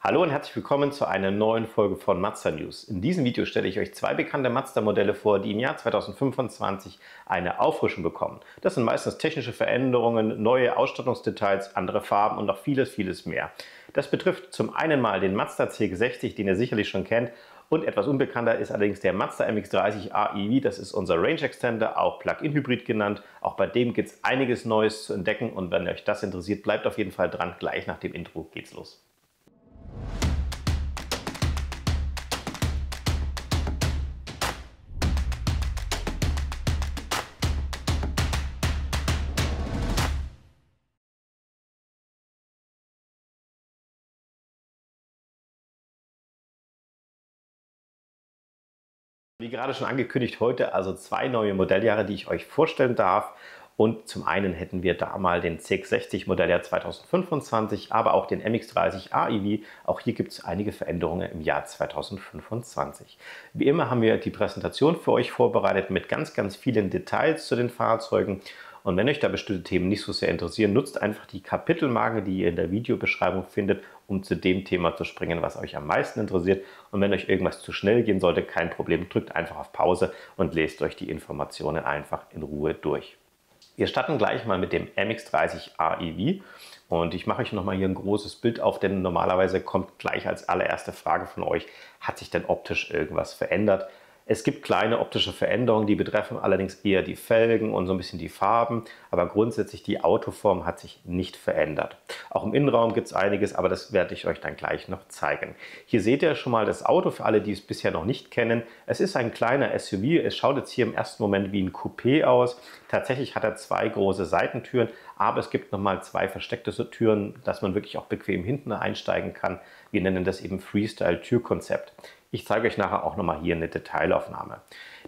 Hallo und herzlich willkommen zu einer neuen Folge von Mazda News. In diesem Video stelle ich euch zwei bekannte Mazda-Modelle vor, die im Jahr 2025 eine Auffrischung bekommen. Das sind meistens technische Veränderungen, neue Ausstattungsdetails, andere Farben und noch vieles mehr. Das betrifft zum einen mal den Mazda CX-60, den ihr sicherlich schon kennt, und etwas unbekannter ist allerdings der Mazda MX-30 EV. Das ist unser Range Extender, auch Plug-in-Hybrid genannt. Auch bei dem gibt es einiges Neues zu entdecken und wenn euch das interessiert, bleibt auf jeden Fall dran. Gleich nach dem Intro geht's los. Wie gerade schon angekündigt, heute also zwei neue Modelljahre, die ich euch vorstellen darf. Und zum einen hätten wir da mal den CX-60 Modelljahr 2025, aber auch den MX-30 EV. Auch hier gibt es einige Veränderungen im Jahr 2025. Wie immer haben wir die Präsentation für euch vorbereitet mit ganz vielen Details zu den Fahrzeugen. Und wenn euch da bestimmte Themen nicht so sehr interessieren, nutzt einfach die Kapitelmarke, die ihr in der Videobeschreibung findet, um zu dem Thema zu springen, was euch am meisten interessiert. Und wenn euch irgendwas zu schnell gehen sollte, kein Problem, drückt einfach auf Pause und lest euch die Informationen einfach in Ruhe durch. Wir starten gleich mal mit dem MX-30 EV und ich mache euch nochmal hier ein großes Bild auf, denn normalerweise kommt gleich als allererste Frage von euch, hat sich denn optisch irgendwas verändert? Es gibt kleine optische Veränderungen, die betreffen allerdings eher die Felgen und so ein bisschen die Farben, aber grundsätzlich die Autoform hat sich nicht verändert. Auch im Innenraum gibt es einiges, aber das werde ich euch dann gleich noch zeigen. Hier seht ihr schon mal das Auto für alle, die es bisher noch nicht kennen. Es ist ein kleiner SUV, es schaut jetzt hier im ersten Moment wie ein Coupé aus. Tatsächlich hat er zwei große Seitentüren, aber es gibt nochmal zwei versteckte Türen, dass man wirklich auch bequem hinten einsteigen kann. Wir nennen das eben Freestyle-Türkonzept. Ich zeige euch nachher auch nochmal hier eine Detailaufnahme.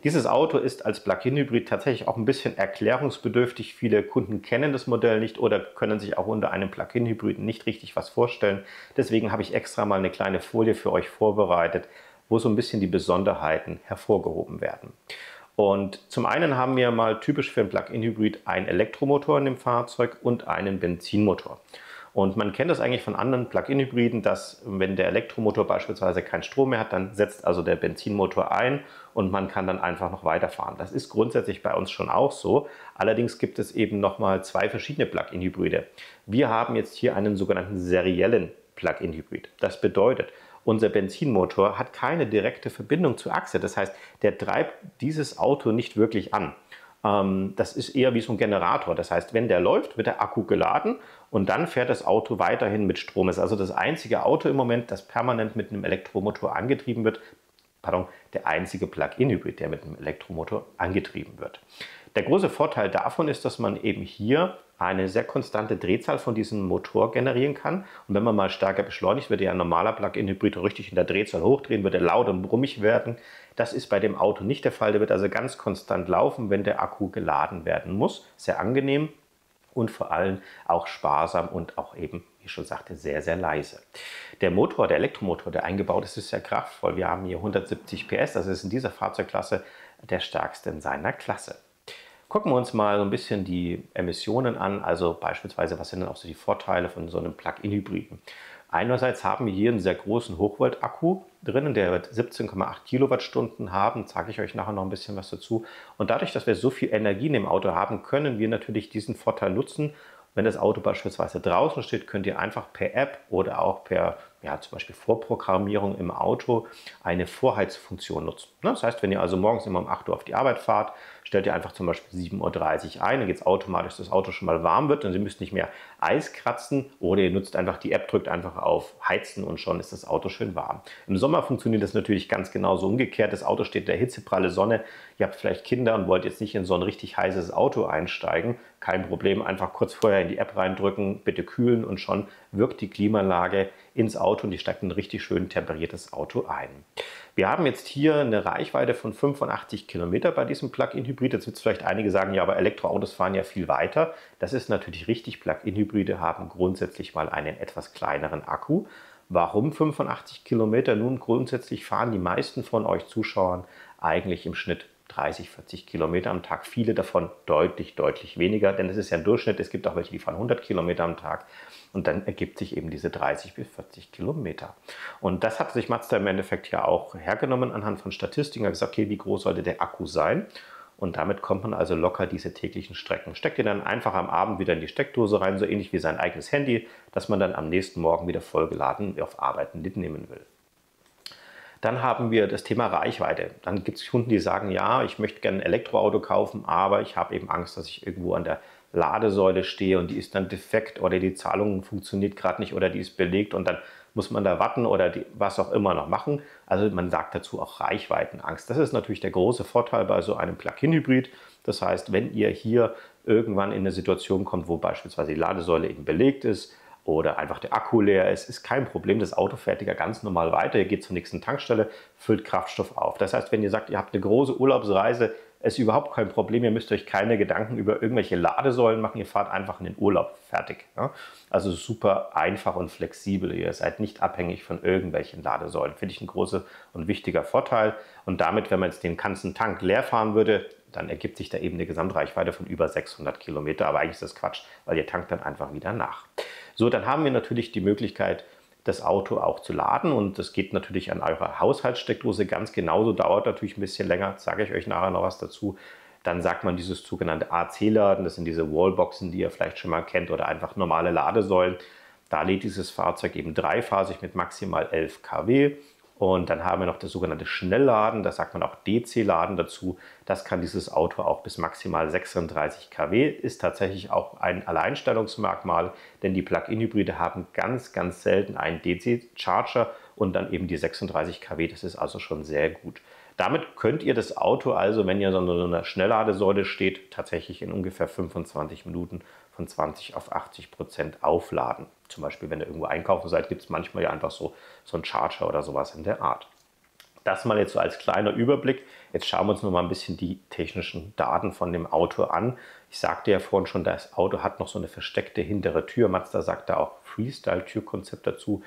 Dieses Auto ist als Plug-in-Hybrid tatsächlich auch ein bisschen erklärungsbedürftig. Viele Kunden kennen das Modell nicht oder können sich auch unter einem Plug-in-Hybrid nicht richtig was vorstellen. Deswegen habe ich extra mal eine kleine Folie für euch vorbereitet, wo so ein bisschen die Besonderheiten hervorgehoben werden. Und zum einen haben wir mal typisch für ein Plug-in-Hybrid einen Elektromotor in dem Fahrzeug und einen Benzinmotor. Und man kennt das eigentlich von anderen Plug-in-Hybriden, dass wenn der Elektromotor beispielsweise keinen Strom mehr hat, dann setzt also der Benzinmotor ein und man kann dann einfach noch weiterfahren. Das ist grundsätzlich bei uns schon auch so. Allerdings gibt es eben nochmal zwei verschiedene Plug-in-Hybride. Wir haben jetzt hier einen sogenannten seriellen Plug-in-Hybrid. Das bedeutet, unser Benzinmotor hat keine direkte Verbindung zur Achse. Das heißt, der treibt dieses Auto nicht wirklich an. Das ist eher wie so ein Generator. Das heißt, wenn der läuft, wird der Akku geladen und dann fährt das Auto weiterhin mit Strom. Es ist also das einzige Auto im Moment, das permanent mit einem Elektromotor angetrieben wird. Pardon, der einzige Plug-in-Hybrid, der mit einem Elektromotor angetrieben wird. Der große Vorteil davon ist, dass man eben hier eine sehr konstante Drehzahl von diesem Motor generieren kann. Und wenn man mal stärker beschleunigt, würde ja ein normaler Plug-in-Hybrid richtig in der Drehzahl hochdrehen, würde laut und brummig werden. Das ist bei dem Auto nicht der Fall. Der wird also ganz konstant laufen, wenn der Akku geladen werden muss. Sehr angenehm und vor allem auch sparsam und auch eben, wie ich schon sagte, sehr leise. Der Motor, der Elektromotor, der eingebaut ist, ist sehr kraftvoll. Wir haben hier 170 PS, das ist in dieser Fahrzeugklasse der stärkste in seiner Klasse. Gucken wir uns mal so ein bisschen die Emissionen an, also beispielsweise, was sind denn auch so die Vorteile von so einem Plug-in-Hybriden. Einerseits haben wir hier einen sehr großen Hochvolt-Akku drinnen, der wird 17,8 Kilowattstunden haben, sage ich euch nachher noch ein bisschen was dazu. Und dadurch, dass wir so viel Energie in dem Auto haben, können wir natürlich diesen Vorteil nutzen. Wenn das Auto beispielsweise draußen steht, könnt ihr einfach per App oder auch per zum Beispiel Vorprogrammierung im Auto eine Vorheizfunktion nutzen. Das heißt, wenn ihr also morgens immer um 8 Uhr auf die Arbeit fahrt, stellt ihr einfach zum Beispiel 7:30 Uhr ein, dann geht es automatisch, dass das Auto schon mal warm wird und ihr müsst nicht mehr Eis kratzen oder ihr nutzt einfach die App, drückt einfach auf Heizen und schon ist das Auto schön warm. Im Sommer funktioniert das natürlich ganz genauso umgekehrt. Das Auto steht in der hitzepralle Sonne, ihr habt vielleicht Kinder und wollt jetzt nicht in so ein richtig heißes Auto einsteigen. Kein Problem, einfach kurz vorher in die App reindrücken, bitte kühlen und schon wirkt die Klimaanlage ins Auto und die steigt ein richtig schön temperiertes Auto ein. Wir haben jetzt hier eine Reichweite von 85 Kilometer bei diesem Plug-in-Hybrid. Jetzt wird es vielleicht einige sagen, ja, aber Elektroautos fahren ja viel weiter. Das ist natürlich richtig. Plug-in-Hybride haben grundsätzlich mal einen etwas kleineren Akku. Warum 85 Kilometer? Nun, grundsätzlich fahren die meisten von euch Zuschauern eigentlich im Schnitt 30, 40 Kilometer am Tag. Viele davon deutlich, deutlich weniger, denn es ist ja ein Durchschnitt. Es gibt auch welche, die fahren 100 Kilometer am Tag und dann ergibt sich eben diese 30 bis 40 Kilometer. Und das hat sich Mazda im Endeffekt ja auch hergenommen anhand von Statistiken. Er hat gesagt, okay, wie groß sollte der Akku sein? Und damit kommt man also locker diese täglichen Strecken. Steckt ihr dann einfach am Abend wieder in die Steckdose rein, so ähnlich wie sein eigenes Handy, dass man dann am nächsten Morgen wieder vollgeladen auf Arbeiten mitnehmen will. Dann haben wir das Thema Reichweite. Dann gibt es Kunden, die sagen, ja, ich möchte gerne ein Elektroauto kaufen, aber ich habe eben Angst, dass ich irgendwo an der Ladesäule stehe und die ist dann defekt oder die Zahlung funktioniert gerade nicht oder die ist belegt und dann muss man da warten oder was auch immer noch machen. Also man sagt dazu auch Reichweitenangst. Das ist natürlich der große Vorteil bei so einem Plug-in-Hybrid. Das heißt, wenn ihr hier irgendwann in eine Situation kommt, wo beispielsweise die Ladesäule eben belegt ist oder einfach der Akku leer ist, ist kein Problem. Das Auto fährt ja ganz normal weiter. Ihr geht zur nächsten Tankstelle, füllt Kraftstoff auf. Das heißt, wenn ihr sagt, ihr habt eine große Urlaubsreise, ist überhaupt kein Problem. Ihr müsst euch keine Gedanken über irgendwelche Ladesäulen machen. Ihr fahrt einfach in den Urlaub. Fertig. Ja? Also super einfach und flexibel. Ihr seid nicht abhängig von irgendwelchen Ladesäulen. Finde ich ein großer und wichtiger Vorteil. Und damit, wenn man jetzt den ganzen Tank leer fahren würde, dann ergibt sich da eben eine Gesamtreichweite von über 600 Kilometer. Aber eigentlich ist das Quatsch, weil ihr tankt dann einfach wieder nach. So, dann haben wir natürlich die Möglichkeit, das Auto auch zu laden und das geht natürlich an eurer Haushaltssteckdose ganz genauso, dauert natürlich ein bisschen länger, sage ich euch nachher noch was dazu. Dann sagt man dieses sogenannte AC-Laden, das sind diese Wallboxen, die ihr vielleicht schon mal kennt oder einfach normale Ladesäulen. Da lädt dieses Fahrzeug eben dreiphasig mit maximal 11 kW. Und dann haben wir noch das sogenannte Schnellladen, da sagt man auch DC-Laden dazu. Das kann dieses Auto auch bis maximal 36 kW, ist tatsächlich auch ein Alleinstellungsmerkmal, denn die Plug-in-Hybride haben ganz, ganz selten einen DC-Charger und dann eben die 36 kW, das ist also schon sehr gut. Damit könnt ihr das Auto also, wenn ihr so eine Schnellladesäule steht, tatsächlich in ungefähr 25 Minuten von 20 auf 80% aufladen. Zum Beispiel, wenn ihr irgendwo einkaufen seid, gibt es manchmal ja einfach so einen Charger oder sowas in der Art. Das mal jetzt so als kleiner Überblick. Jetzt schauen wir uns noch mal ein bisschen die technischen Daten von dem Auto an. Ich sagte ja vorhin schon, das Auto hat noch so eine versteckte hintere Tür. Mazda sagt da auch Freestyle-Türkonzept dazu.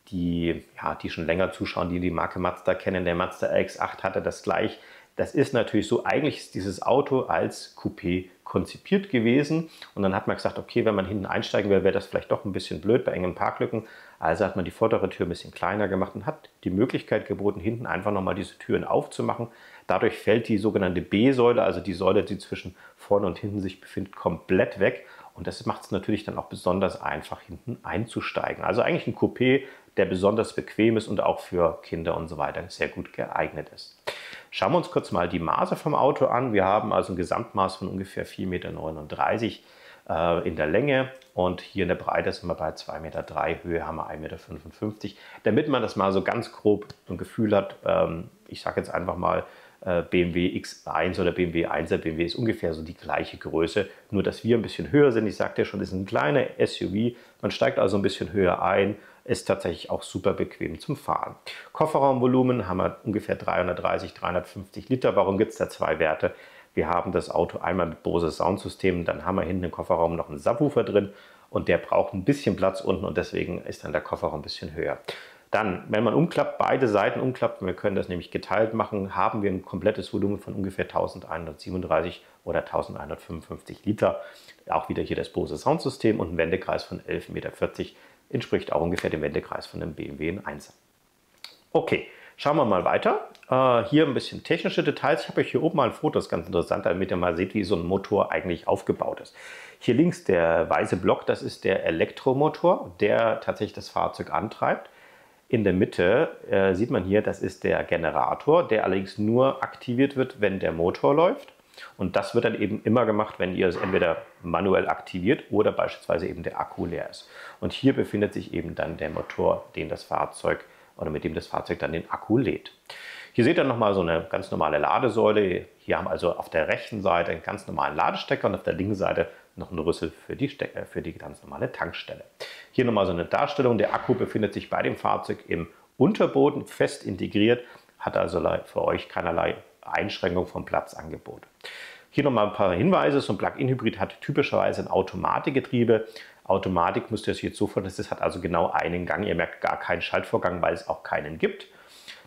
Die schon länger zuschauen, die Marke Mazda kennen, der Mazda RX-8 hatte das gleich. Das ist natürlich so, eigentlich ist dieses Auto als Coupé konzipiert gewesen und dann hat man gesagt, okay, wenn man hinten einsteigen will, wäre das vielleicht doch ein bisschen blöd bei engen Parklücken. Also hat man die vordere Tür ein bisschen kleiner gemacht und hat die Möglichkeit geboten, hinten einfach nochmal diese Türen aufzumachen. Dadurch fällt die sogenannte B-Säule, also die Säule, die zwischen vorne und hinten sich befindet, komplett weg. Und das macht es natürlich dann auch besonders einfach, hinten einzusteigen. Also eigentlich ein Coupé, der besonders bequem ist und auch für Kinder und so weiter sehr gut geeignet ist. Schauen wir uns kurz mal die Maße vom Auto an. Wir haben also ein Gesamtmaß von ungefähr 4,39 Meter in der Länge und hier in der Breite sind wir bei 2,3 Meter, Höhe haben wir 1,55 Meter. Damit man das mal so ganz grob so ein Gefühl hat, ich sage jetzt einfach mal BMW X1 oder BMW 1er, BMW ist ungefähr so die gleiche Größe, nur dass wir ein bisschen höher sind. Ich sagte ja schon, es ist ein kleiner SUV, man steigt also ein bisschen höher ein, ist tatsächlich auch super bequem zum Fahren. Kofferraumvolumen haben wir ungefähr 330, 350 Liter. Warum gibt es da zwei Werte? Wir haben das Auto einmal mit Bose Soundsystem, dann haben wir hinten im Kofferraum noch einen Subwoofer drin und der braucht ein bisschen Platz unten und deswegen ist dann der Kofferraum ein bisschen höher. Dann, wenn man umklappt, beide Seiten umklappt, wir können das nämlich geteilt machen, haben wir ein komplettes Volumen von ungefähr 1137 oder 1155 Liter. Auch wieder hier das Bose Soundsystem und ein Wendekreis von 11,40 Meter. Entspricht auch ungefähr dem Wendekreis von einem BMW in 1er. Okay, schauen wir mal weiter. Hier ein bisschen technische Details. Ich habe euch hier oben mal ein Foto, das ist ganz interessant, damit ihr mal seht, wie so ein Motor eigentlich aufgebaut ist. Hier links der weiße Block, das ist der Elektromotor, der tatsächlich das Fahrzeug antreibt. In der Mitte sieht man hier, das ist der Generator, der allerdings nur aktiviert wird, wenn der Motor läuft. Und das wird dann eben immer gemacht, wenn ihr es entweder manuell aktiviert oder beispielsweise eben der Akku leer ist. Und hier befindet sich eben dann der Motor, den das Fahrzeug oder mit dem das Fahrzeug dann den Akku lädt. Hier seht ihr nochmal so eine ganz normale Ladesäule. Hier haben wir also auf der rechten Seite einen ganz normalen Ladestecker und auf der linken Seite noch einen Rüssel für die ganz normale Tankstelle. Hier nochmal so eine Darstellung. Der Akku befindet sich bei dem Fahrzeug im Unterboden fest integriert, hat also für euch keinerlei Einschränkung vom Platzangebot. Hier nochmal ein paar Hinweise. So ein Plug-in-Hybrid hat typischerweise ein Automatikgetriebe. Automatik müsst ihr euch jetzt so vorstellen, das hat also genau einen Gang. Ihr merkt gar keinen Schaltvorgang, weil es auch keinen gibt.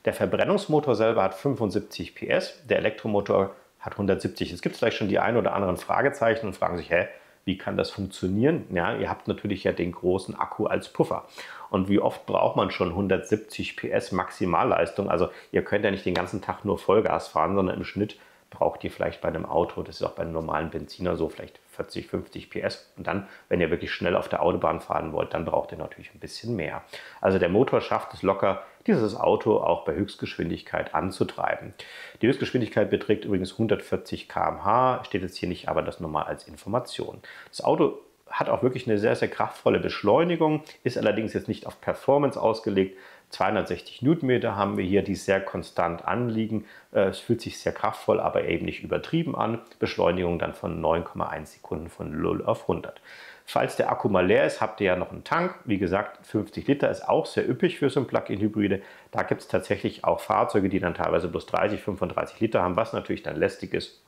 Der Verbrennungsmotor selber hat 75 PS, der Elektromotor hat 170. Jetzt gibt es vielleicht schon die ein oder anderen Fragezeichen und fragen sich, hä, wie kann das funktionieren? Ja, ihr habt natürlich ja den großen Akku als Puffer. Und wie oft braucht man schon 170 PS Maximalleistung? Also ihr könnt ja nicht den ganzen Tag nur Vollgas fahren, sondern im Schnitt braucht ihr vielleicht bei einem Auto, das ist auch bei einem normalen Benziner so, vielleicht 40, 50 PS. Und dann, wenn ihr wirklich schnell auf der Autobahn fahren wollt, dann braucht ihr natürlich ein bisschen mehr. Also der Motor schafft es locker, dieses Auto auch bei Höchstgeschwindigkeit anzutreiben. Die Höchstgeschwindigkeit beträgt übrigens 140 km/h, steht jetzt hier nicht, aber das nochmal als Information. Das Auto hat auch wirklich eine sehr, sehr kraftvolle Beschleunigung, ist allerdings jetzt nicht auf Performance ausgelegt. 260 Newtonmeter haben wir hier, die sehr konstant anliegen. Es fühlt sich sehr kraftvoll, aber eben nicht übertrieben an. Beschleunigung dann von 9,1 Sekunden von 0 auf 100. Falls der Akku mal leer ist, habt ihr ja noch einen Tank. Wie gesagt, 50 Liter ist auch sehr üppig für so ein Plug-in-Hybride. Da gibt es tatsächlich auch Fahrzeuge, die dann teilweise bloß 30, 35 Liter haben, was natürlich dann lästig ist,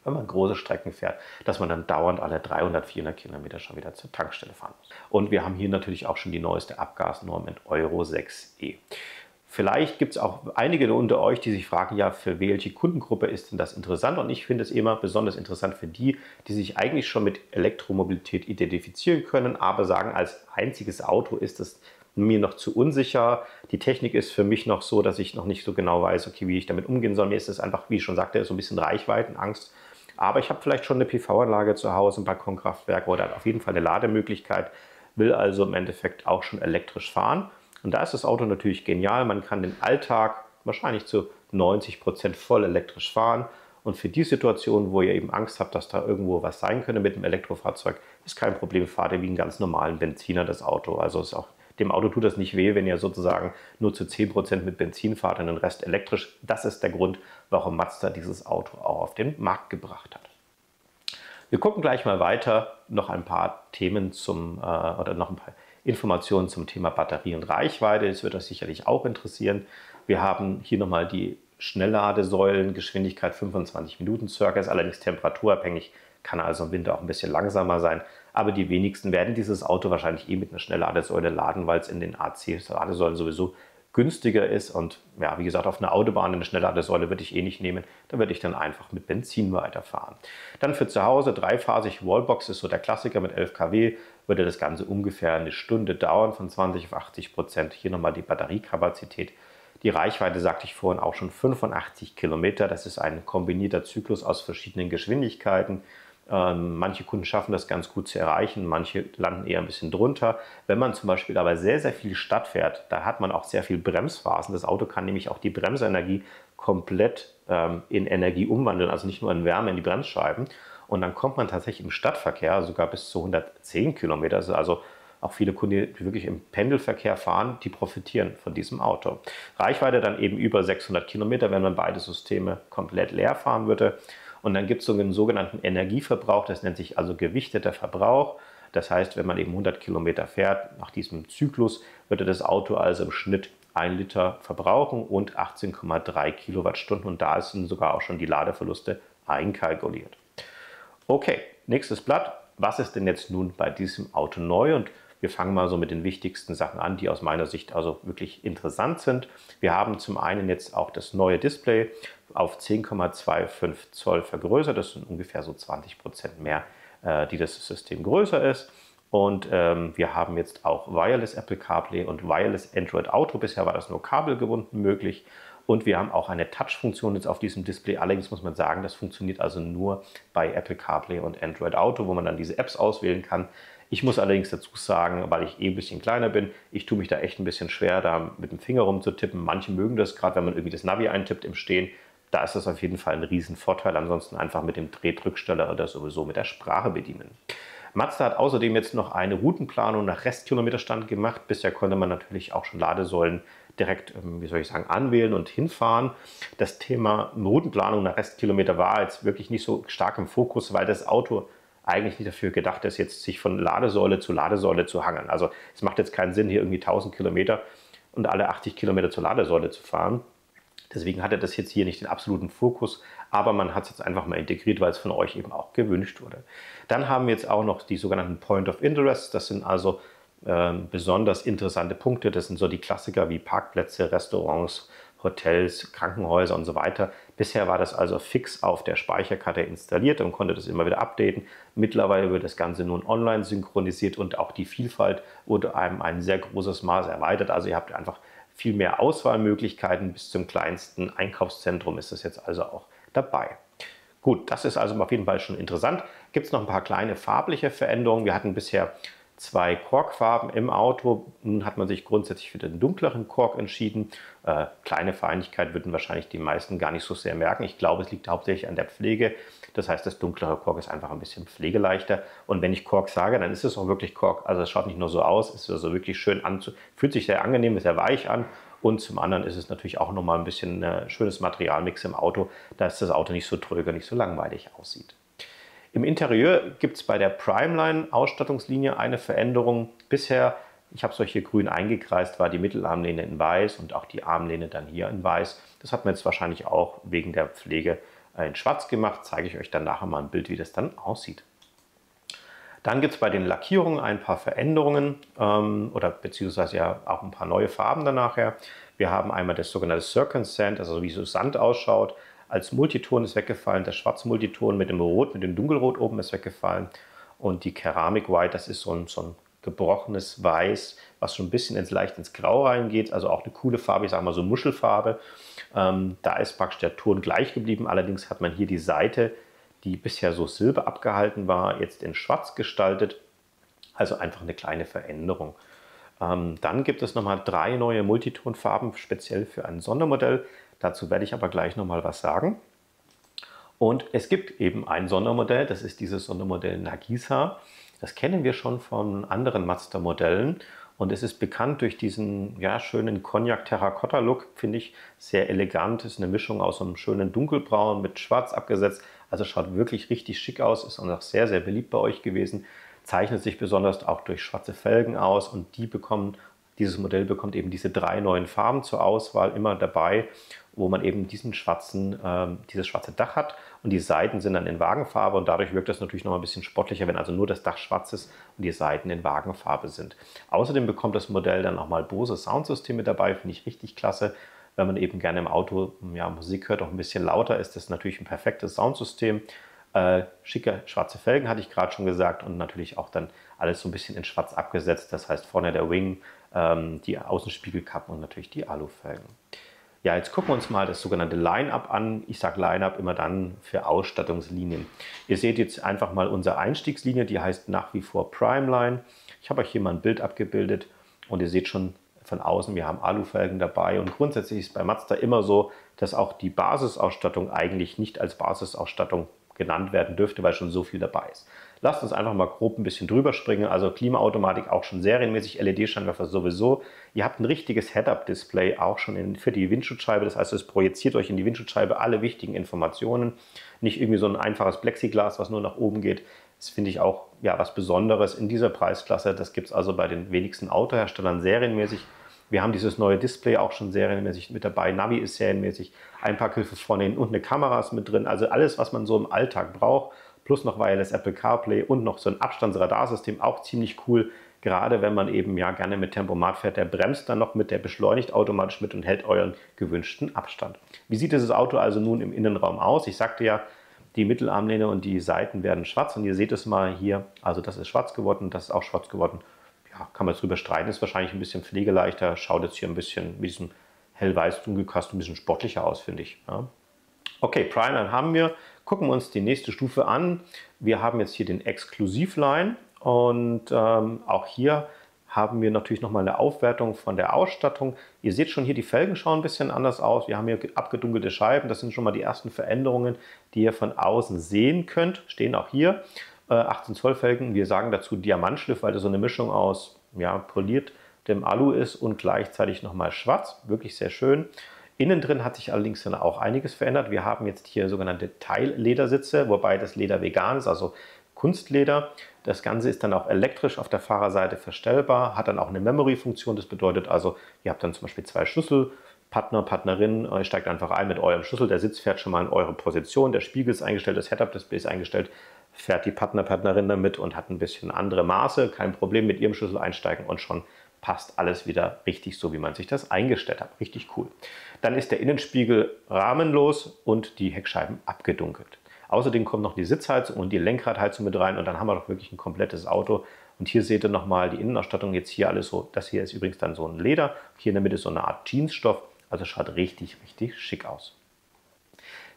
wenn man große Strecken fährt, dass man dann dauernd alle 300, 400 Kilometer schon wieder zur Tankstelle fahren muss. Und wir haben hier natürlich auch schon die neueste Abgasnorm in Euro 6e. Vielleicht gibt es auch einige unter euch, die sich fragen, ja, für welche Kundengruppe ist denn das interessant? Und ich finde es immer besonders interessant für die, die sich eigentlich schon mit Elektromobilität identifizieren können, aber sagen, als einziges Auto ist es mir noch zu unsicher. Die Technik ist für mich noch so, dass ich noch nicht so genau weiß, okay, wie ich damit umgehen soll. Mir ist es einfach, wie ich schon sagte, so ein bisschen Reichweitenangst. Aber ich habe vielleicht schon eine PV-Anlage zu Hause, ein Balkonkraftwerk oder auf jeden Fall eine Lademöglichkeit, will also im Endeffekt auch schon elektrisch fahren. Und da ist das Auto natürlich genial. Man kann den Alltag wahrscheinlich zu 90% voll elektrisch fahren. Und für die Situation, wo ihr eben Angst habt, dass da irgendwo was sein könnte mit dem Elektrofahrzeug, ist kein Problem. Fahrt ihr wie einen ganz normalen Benziner das Auto. Also ist auch, dem Auto tut das nicht weh, wenn ihr sozusagen nur zu 10% mit Benzin fahrt und den Rest elektrisch. Das ist der Grund, warum Mazda dieses Auto auch auf den Markt gebracht hat. Wir gucken gleich mal weiter, noch ein paar Themen oder noch ein paar Informationen zum Thema Batterie und Reichweite. Das wird euch sicherlich auch interessieren. Wir haben hier nochmal die Schnellladesäulen, Geschwindigkeit 25 Minuten circa, ist allerdings temperaturabhängig, kann also im Winter auch ein bisschen langsamer sein. Aber die wenigsten werden dieses Auto wahrscheinlich mit einer Schnellladesäule laden, weil es in den AC-Ladesäulen sowieso günstiger ist. Und ja, wie gesagt, auf einer Autobahn eine Schnellladesäule würde ich nicht nehmen. Da würde ich dann einfach mit Benzin weiterfahren. Dann für zu Hause dreiphasig Wallbox ist so der Klassiker mit 11 kW. Würde das Ganze ungefähr eine Stunde dauern, von 20 auf 80%. Hier nochmal die Batteriekapazität. Die Reichweite sagte ich vorhin auch schon, 85 Kilometer. Das ist ein kombinierter Zyklus aus verschiedenen Geschwindigkeiten. Manche Kunden schaffen das ganz gut zu erreichen, manche landen eher ein bisschen drunter. Wenn man zum Beispiel aber sehr, sehr viel Stadt fährt, da hat man auch sehr viel Bremsphasen. Das Auto kann nämlich auch die Bremsenergie komplett in Energie umwandeln, also nicht nur in Wärme in die Bremsscheiben. Und dann kommt man tatsächlich im Stadtverkehr sogar bis zu 110 Kilometer. Also auch viele Kunden, die wirklich im Pendelverkehr fahren, die profitieren von diesem Auto. Reichweite dann eben über 600 Kilometer, wenn man beide Systeme komplett leer fahren würde. Und dann gibt es so einen sogenannten Energieverbrauch, das nennt sich also gewichteter Verbrauch. Das heißt, wenn man eben 100 Kilometer fährt, nach diesem Zyklus, würde das Auto also im Schnitt 1 Liter verbrauchen und 18,3 Kilowattstunden. Und da sind sogar auch schon die Ladeverluste einkalkuliert. Okay, nächstes Blatt. Was ist denn jetzt nun bei diesem Auto neu? Und wir fangen mal so mit den wichtigsten Sachen an, die aus meiner Sicht also wirklich interessant sind. Wir haben zum einen jetzt auch das neue Display auf 10,25 Zoll vergrößert. Das sind ungefähr so 20% mehr, die das System größer ist. Und wir haben jetzt auch Wireless Apple CarPlay und Wireless Android Auto. Bisher war das nur kabelgebunden möglich. Und wir haben auch eine Touch-Funktion jetzt auf diesem Display. Allerdings muss man sagen, das funktioniert also nur bei Apple CarPlay und Android Auto, wo man dann diese Apps auswählen kann. Ich muss allerdings dazu sagen, weil ich ein bisschen kleiner bin, ich tue mich da echt ein bisschen schwer, da mit dem Finger rumzutippen. Manche mögen das, gerade wenn man irgendwie das Navi eintippt im Stehen. Da ist das auf jeden Fall ein Riesenvorteil. Ansonsten einfach mit dem Drehdrücksteller oder sowieso mit der Sprache bedienen. Mazda hat außerdem jetzt noch eine Routenplanung nach Restkilometerstand gemacht. Bisher konnte man natürlich auch schon Ladesäulen direkt, wie soll ich sagen, anwählen und hinfahren. Das Thema Routenplanung nach Restkilometer war jetzt wirklich nicht so stark im Fokus, weil das Auto eigentlich nicht dafür gedacht ist, jetzt sich von Ladesäule zu hangeln. Also es macht jetzt keinen Sinn, hier irgendwie 1000 Kilometer und alle 80 Kilometer zur Ladesäule zu fahren. Deswegen hat er das jetzt hier nicht den absoluten Fokus, aber man hat es jetzt einfach mal integriert, weil es von euch eben auch gewünscht wurde. Dann haben wir jetzt auch noch die sogenannten Point of Interest. Das sind also besonders interessante Punkte. Das sind so die Klassiker wie Parkplätze, Restaurants, Hotels, Krankenhäuser und so weiter. Bisher war das also fix auf der Speicherkarte installiert und konnte das immer wieder updaten. Mittlerweile wird das Ganze nun online synchronisiert und auch die Vielfalt wurde einem ein sehr großes Maß erweitert. Also ihr habt einfach viel mehr Auswahlmöglichkeiten. Bis zum kleinsten Einkaufszentrum ist das jetzt also auch dabei. Gut, das ist also auf jeden Fall schon interessant. Gibt es noch ein paar kleine farbliche Veränderungen. Wir hatten bisher 2 Korkfarben im Auto. Nun hat man sich grundsätzlich für den dunkleren Kork entschieden. Kleine Feinigkeit würden wahrscheinlich die meisten gar nicht so sehr merken. Ich glaube, es liegt hauptsächlich an der Pflege. Das heißt, das dunklere Kork ist einfach ein bisschen pflegeleichter. Und wenn ich Kork sage, dann ist es auch wirklich Kork. Also es schaut nicht nur so aus, es ist also wirklich schön an, fühlt sich sehr angenehm, sehr weich an. Und zum anderen ist es natürlich auch nochmal ein bisschen schönes Materialmix im Auto, dass das Auto nicht so tröge, nicht so langweilig aussieht. Im Interieur gibt es bei der Primeline Ausstattungslinie eine Veränderung. Bisher, ich habe es euch hier grün eingekreist, war die Mittelarmlehne in weiß und auch die Armlehne dann hier in weiß. Das hat man jetzt wahrscheinlich auch wegen der Pflege in schwarz gemacht. Zeige ich euch dann nachher mal ein Bild, wie das dann aussieht. Dann gibt es bei den Lackierungen ein paar Veränderungen oder beziehungsweise ja auch ein paar neue Farben dann nachher. Wir haben einmal das sogenannte Circle Sand, also wie so Sand ausschaut. Als Multiton ist weggefallen, der Schwarz-Multiton mit dem Rot, mit dem Dunkelrot oben ist weggefallen. Und die Keramik White, das ist so ein gebrochenes Weiß, was schon ein bisschen leicht ins Grau reingeht. Also auch eine coole Farbe, ich sage mal so Muschelfarbe. Da ist praktisch der Ton gleich geblieben. Allerdings hat man hier die Seite, die bisher so silber abgehalten war, jetzt in schwarz gestaltet. Also einfach eine kleine Veränderung. Dann gibt es nochmal 3 neue Multitonfarben, speziell für ein Sondermodell. Dazu werde ich aber gleich nochmal was sagen. Und es gibt eben ein Sondermodell, das ist dieses Sondermodell Nagisa. Das kennen wir schon von anderen Mazda-Modellen und es ist bekannt durch diesen schönen Cognac-Terracotta-Look, finde ich sehr elegant. Es ist eine Mischung aus einem schönen Dunkelbraun mit Schwarz abgesetzt. Also schaut wirklich richtig schick aus, ist auch sehr, sehr beliebt bei euch gewesen. Zeichnet sich besonders auch durch schwarze Felgen aus und dieses Modell bekommt eben diese 3 neuen Farben zur Auswahl immer dabei, wo man eben dieses schwarze Dach hat und die Seiten sind dann in Wagenfarbe und dadurch wirkt das natürlich noch ein bisschen sportlicher, wenn also nur das Dach schwarz ist und die Seiten in Wagenfarbe sind. Außerdem bekommt das Modell dann nochmal Bose Soundsysteme dabei, finde ich richtig klasse. Wenn man eben gerne im Auto Musik hört, auch ein bisschen lauter, ist das natürlich ein perfektes Soundsystem. Schicke schwarze Felgen hatte ich gerade schon gesagt und natürlich auch dann alles so ein bisschen in schwarz abgesetzt. Das heißt vorne der Wing, die Außenspiegelkappen und natürlich die Alufelgen. Ja, jetzt gucken wir uns mal das sogenannte Line-Up an. Ich sage Line-Up immer dann für Ausstattungslinien. Ihr seht jetzt einfach mal unsere Einstiegslinie, die heißt nach wie vor Primeline. Ich habe euch hier mal ein Bild abgebildet und ihr seht schon von außen, wir haben Alufelgen dabei und grundsätzlich ist bei Mazda immer so, dass auch die Basisausstattung eigentlich nicht als Basisausstattung genannt werden dürfte, weil schon so viel dabei ist. Lasst uns einfach mal grob ein bisschen drüber springen. Also Klimaautomatik auch schon serienmäßig, LED-Scheinwerfer sowieso. Ihr habt ein richtiges Head-Up-Display auch schon für die Windschutzscheibe. Das heißt, es projiziert euch in die Windschutzscheibe alle wichtigen Informationen. Nicht irgendwie so ein einfaches Plexiglas, was nur nach oben geht. Das finde ich auch was Besonderes in dieser Preisklasse. Das gibt es also bei den wenigsten Autoherstellern serienmäßig. Wir haben dieses neue Display auch schon serienmäßig mit dabei. Navi ist serienmäßig. Einparkhilfe vorne hin und eine Kamera ist mit drin. Also alles, was man so im Alltag braucht. Plus noch Wireless Apple CarPlay und noch so ein Abstandsradarsystem. Auch ziemlich cool. Gerade wenn man eben gerne mit Tempomat fährt. Der bremst dann noch mit, der beschleunigt automatisch mit und hält euren gewünschten Abstand. Wie sieht dieses Auto also nun im Innenraum aus? Ich sagte ja, die Mittelarmlehne und die Seiten werden schwarz. Und ihr seht es mal hier. Also das ist schwarz geworden, das ist auch schwarz geworden. Ja, kann man jetzt drüber streiten, ist wahrscheinlich ein bisschen pflegeleichter, schaut jetzt hier ein bisschen wie diesem hellweiß dunkelkast ein bisschen sportlicher aus, finde ich. Ja. Okay, Primeline haben wir. Gucken wir uns die nächste Stufe an. Wir haben jetzt hier den Exklusivline und auch hier haben wir natürlich nochmal eine Aufwertung von der Ausstattung. Ihr seht schon hier, die Felgen schauen ein bisschen anders aus. Wir haben hier abgedunkelte Scheiben. Das sind schon mal die ersten Veränderungen, die ihr von außen sehen könnt. Stehen auch hier. 18 Zoll Felgen, wir sagen dazu Diamantschliff, weil das so eine Mischung aus poliertem Alu ist und gleichzeitig nochmal schwarz, wirklich sehr schön. Innen drin hat sich allerdings dann auch einiges verändert. Wir haben jetzt hier sogenannte Teilledersitze, wobei das Leder vegan ist, also Kunstleder. Das Ganze ist dann auch elektrisch auf der Fahrerseite verstellbar, hat dann auch eine Memory-Funktion. Das bedeutet also, ihr habt dann zum Beispiel 2 Schlüsselpartner, Partnerin, ihr steigt einfach ein mit eurem Schlüssel, der Sitz fährt schon mal in eure Position, der Spiegel ist eingestellt, das Head-Up-Display ist eingestellt, fährt die Partnerin damit und hat ein bisschen andere Maße, kein Problem, mit ihrem Schlüssel einsteigen und schon passt alles wieder richtig so, wie man sich das eingestellt hat. Richtig cool. Dann ist der Innenspiegel rahmenlos und die Heckscheiben abgedunkelt. Außerdem kommt noch die Sitzheizung und die Lenkradheizung mit rein und dann haben wir doch wirklich ein komplettes Auto. Und hier seht ihr nochmal die Innenausstattung, jetzt hier alles so, das hier ist übrigens dann so ein Leder, hier in der Mitte so eine Art Jeansstoff, also schaut richtig, richtig schick aus.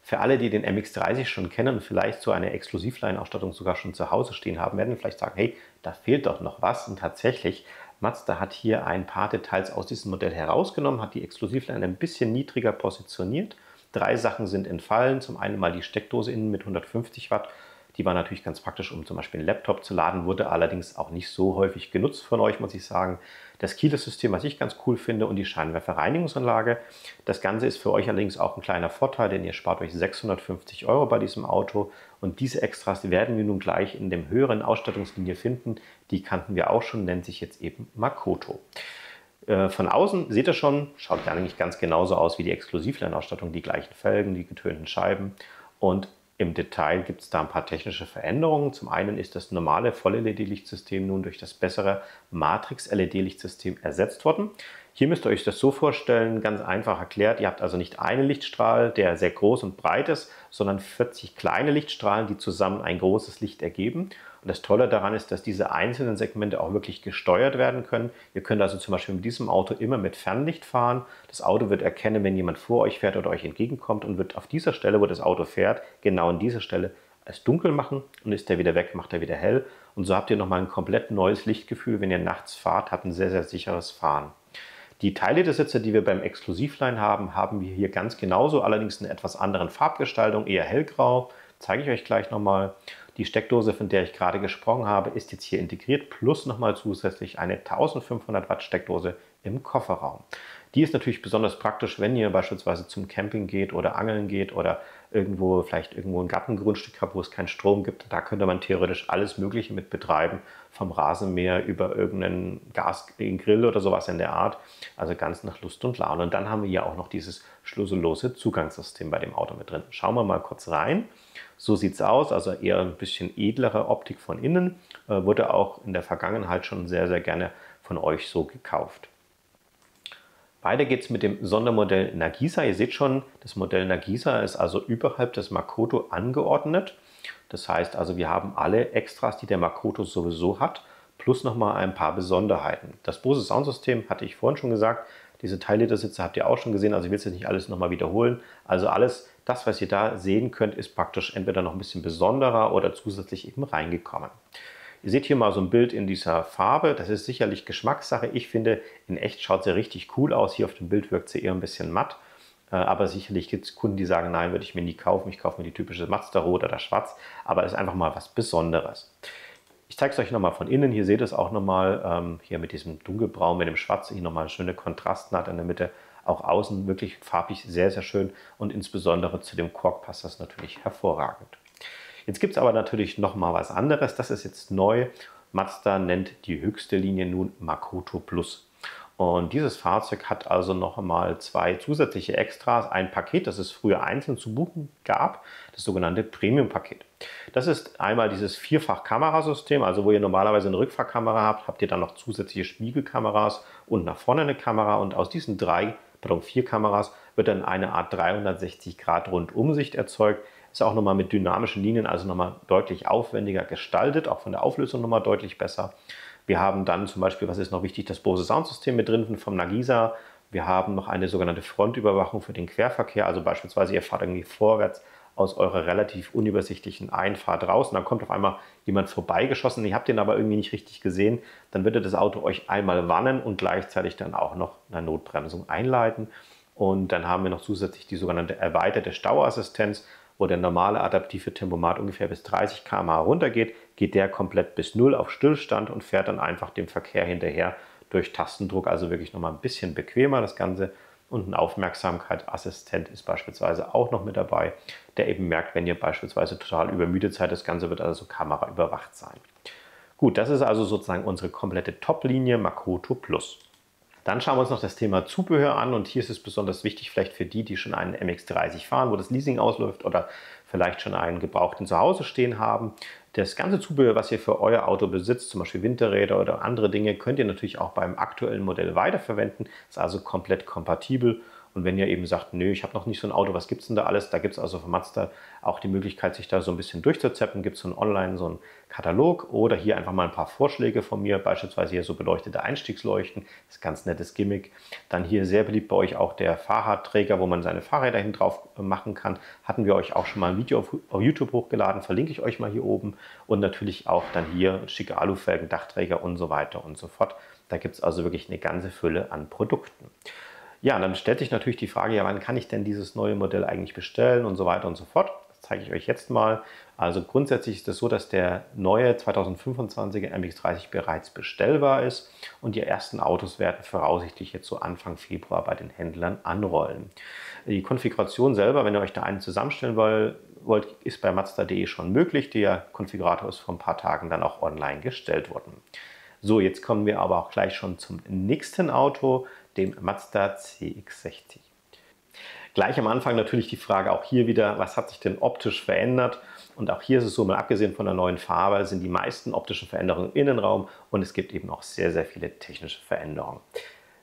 Für alle, die den MX-30 schon kennen und vielleicht so eine Exklusivline-Ausstattung sogar schon zu Hause stehen haben, werden vielleicht sagen, hey, da fehlt doch noch was. Und tatsächlich, Mazda hat hier ein paar Details aus diesem Modell herausgenommen, hat die Exklusivline ein bisschen niedriger positioniert. 3 Sachen sind entfallen. Zum einen mal die Steckdose innen mit 150 Watt. Die war natürlich ganz praktisch, um zum Beispiel einen Laptop zu laden, wurde allerdings auch nicht so häufig genutzt von euch, muss ich sagen. Das Keyless-System, was ich ganz cool finde, und die Scheinwerferreinigungsanlage. Das Ganze ist für euch allerdings auch ein kleiner Vorteil, denn ihr spart euch 650 € bei diesem Auto. Und diese Extras werden wir nun gleich in dem höheren Ausstattungslinie finden. Die kannten wir auch schon, nennt sich jetzt eben Makoto. Von außen seht ihr schon, schaut eigentlich ganz genauso aus wie die Exklusivline-Ausstattung, die gleichen Felgen, die getönten Scheiben und im Detail gibt es da ein paar technische Veränderungen. Zum einen ist das normale Voll-LED-Lichtsystem nun durch das bessere Matrix-LED-Lichtsystem ersetzt worden. Hier müsst ihr euch das so vorstellen, ganz einfach erklärt. Ihr habt also nicht einen Lichtstrahl, der sehr groß und breit ist, sondern 40 kleine Lichtstrahlen, die zusammen ein großes Licht ergeben. Und das Tolle daran ist, dass diese einzelnen Segmente auch wirklich gesteuert werden können. Ihr könnt also zum Beispiel mit diesem Auto immer mit Fernlicht fahren. Das Auto wird erkennen, wenn jemand vor euch fährt oder euch entgegenkommt und wird auf dieser Stelle, wo das Auto fährt, genau an dieser Stelle es dunkel machen und ist er wieder weg, macht er wieder hell. Und so habt ihr nochmal ein komplett neues Lichtgefühl, wenn ihr nachts fahrt, habt ein sehr, sehr sicheres Fahren. Die Teilledersitze, die wir beim Exklusivline haben, haben wir hier ganz genauso, allerdings in einer etwas anderen Farbgestaltung, eher hellgrau. Zeige ich euch gleich nochmal. Die Steckdose, von der ich gerade gesprochen habe, ist jetzt hier integriert, plus nochmal zusätzlich eine 1500 Watt Steckdose im Kofferraum. Die ist natürlich besonders praktisch, wenn ihr beispielsweise zum Camping geht oder angeln geht oder vielleicht irgendwo ein Gartengrundstück habt, wo es keinen Strom gibt. Da könnte man theoretisch alles Mögliche mit betreiben, vom Rasenmäher über irgendeinen Gasgrill oder sowas in der Art. Also ganz nach Lust und Laune. Und dann haben wir hier auch noch dieses schlüssellose Zugangssystem bei dem Auto mit drin. Schauen wir mal kurz rein. So sieht es aus, also eher ein bisschen edlere Optik von innen. Wurde auch in der Vergangenheit schon sehr, sehr gerne von euch so gekauft. Weiter geht es mit dem Sondermodell Nagisa. Ihr seht schon, das Modell Nagisa ist also überhalb des Makoto angeordnet. Das heißt also, wir haben alle Extras, die der Makoto sowieso hat, plus nochmal ein paar Besonderheiten. Das Bose Soundsystem hatte ich vorhin schon gesagt. Diese Teilledersitze habt ihr auch schon gesehen, also ich will es jetzt nicht alles nochmal wiederholen. Also alles, das, was ihr da sehen könnt, ist praktisch entweder noch ein bisschen besonderer oder zusätzlich eben reingekommen. Ihr seht hier mal so ein Bild in dieser Farbe. Das ist sicherlich Geschmackssache. Ich finde, in echt schaut sie richtig cool aus. Hier auf dem Bild wirkt sie eher ein bisschen matt. Aber sicherlich gibt es Kunden, die sagen, nein, würde ich mir nie kaufen. Ich kaufe mir die typische Mazda-Rot oder Schwarz. Aber es ist einfach mal was Besonderes. Ich zeige es euch nochmal von innen. Hier seht ihr es auch nochmal. Hier mit diesem dunkelbraun, mit dem Schwarz. Hier nochmal eine schöne Kontrastnaht in der Mitte. Auch außen wirklich farblich sehr, sehr schön. Und insbesondere zu dem Kork passt das natürlich hervorragend. Jetzt gibt es aber natürlich noch mal was anderes, das ist jetzt neu. Mazda nennt die höchste Linie nun Makoto Plus. Und dieses Fahrzeug hat also noch mal 2 zusätzliche Extras. Ein Paket, das es früher einzeln zu buchen gab, das sogenannte Premium-Paket. Das ist einmal dieses Vierfach-Kamerasystem, also wo ihr normalerweise eine Rückfahrkamera habt, habt ihr dann noch zusätzliche Spiegelkameras und nach vorne eine Kamera. Und aus diesen 4 Kameras wird dann eine Art 360-Grad-Rundumsicht erzeugt. Ist auch nochmal mit dynamischen Linien, also nochmal deutlich aufwendiger gestaltet, auch von der Auflösung nochmal deutlich besser. Wir haben dann zum Beispiel, was ist noch wichtig, das Bose Soundsystem mit drin vom Nagisa. Wir haben noch eine sogenannte Frontüberwachung für den Querverkehr, also beispielsweise ihr fahrt irgendwie vorwärts aus eurer relativ unübersichtlichen Einfahrt raus und dann kommt auf einmal jemand vorbeigeschossen, ihr habt den aber irgendwie nicht richtig gesehen, dann wird das Auto euch einmal warnen und gleichzeitig dann auch noch eine Notbremsung einleiten. Und dann haben wir noch zusätzlich die sogenannte erweiterte Stauassistenz, wo der normale adaptive Tempomat ungefähr bis 30 km/h runtergeht, geht der komplett bis 0 auf Stillstand und fährt dann einfach dem Verkehr hinterher durch Tastendruck, also wirklich nochmal ein bisschen bequemer das Ganze. Und ein Aufmerksamkeitsassistent ist beispielsweise auch noch mit dabei, der eben merkt, wenn ihr beispielsweise total übermüdet seid. Das Ganze wird also kameraüberwacht sein. Gut, das ist also sozusagen unsere komplette Top-Linie Makoto Plus. Dann schauen wir uns noch das Thema Zubehör an und hier ist es besonders wichtig, vielleicht für die, die schon einen MX-30 fahren, wo das Leasing ausläuft oder vielleicht schon einen gebrauchten zu Hause stehen haben. Das ganze Zubehör, was ihr für euer Auto besitzt, zum Beispiel Winterräder oder andere Dinge, könnt ihr natürlich auch beim aktuellen Modell weiterverwenden. Ist also komplett kompatibel. Und wenn ihr eben sagt, nö, ich habe noch nicht so ein Auto, was gibt es denn da alles? Da gibt es also von Mazda auch die Möglichkeit, sich da so ein bisschen durchzuzappen. Gibt es so online so einen Katalog oder hier einfach mal ein paar Vorschläge von mir, beispielsweise hier so beleuchtete Einstiegsleuchten, das ist ein ganz nettes Gimmick. Dann hier sehr beliebt bei euch auch der Fahrradträger, wo man seine Fahrräder hin drauf machen kann. Hatten wir euch auch schon mal ein Video auf YouTube hochgeladen, verlinke ich euch mal hier oben. Und natürlich auch dann hier schicke Alufelgen, Dachträger und so weiter und so fort. Da gibt es also wirklich eine ganze Fülle an Produkten. Ja, und dann stellt sich natürlich die Frage, ja, wann kann ich denn dieses neue Modell eigentlich bestellen und so weiter und so fort. Das zeige ich euch jetzt mal. Also grundsätzlich ist es so, dass der neue 2025er MX-30 bereits bestellbar ist und die ersten Autos werden voraussichtlich jetzt so Anfang Februar bei den Händlern anrollen. Die Konfiguration selber, wenn ihr euch da einen zusammenstellen wollt, ist bei Mazda.de schon möglich. Der Konfigurator ist vor ein paar Tagen dann auch online gestellt worden. So, jetzt kommen wir aber auch gleich schon zum nächsten Auto, dem Mazda CX-60. Gleich am Anfang natürlich die Frage auch hier wieder, was hat sich denn optisch verändert? Und auch hier ist es so, mal abgesehen von der neuen Farbe, sind die meisten optischen Veränderungen im Innenraum und es gibt eben auch sehr, sehr viele technische Veränderungen.